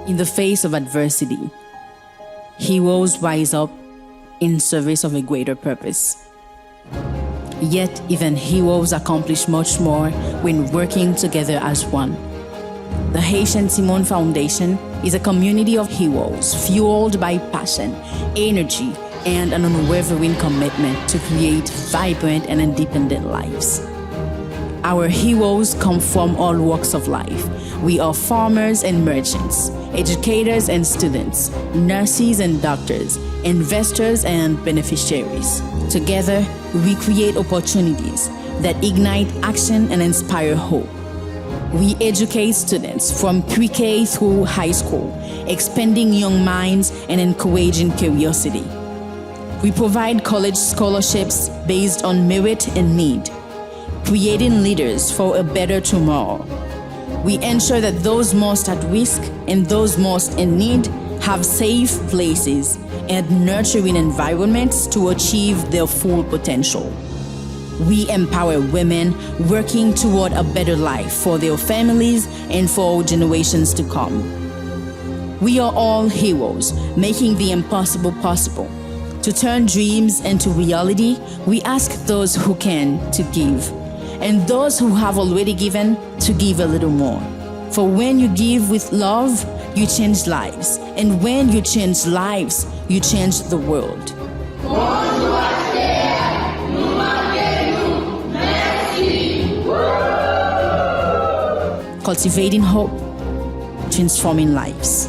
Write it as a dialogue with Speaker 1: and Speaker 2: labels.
Speaker 1: In the face of adversity, heroes rise up in service of a greater purpose. Yet, even heroes accomplish much more when working together as one. The Haitian Timoun Foundation is a community of heroes fueled by passion, energy, and an unwavering commitment to create vibrant and independent lives. Our heroes come from all walks of life. We are farmers and merchants, educators and students, nurses and doctors, investors and beneficiaries. Together, we create opportunities that ignite action and inspire hope. We educate students from pre-K through high school, expanding young minds and encouraging curiosity. We provide college scholarships based on merit and need, creating leaders for a better tomorrow. We ensure that those most at risk and those most in need have safe places and nurturing environments to achieve their full potential. We empower women working toward a better life for their families and for generations to come. We are all heroes, making the impossible possible. To turn dreams into reality, we ask those who can to give, and those who have already given to give a little more. For when you give with love, you change lives, and when you change lives, you change the world. Cultivating hope, transforming lives.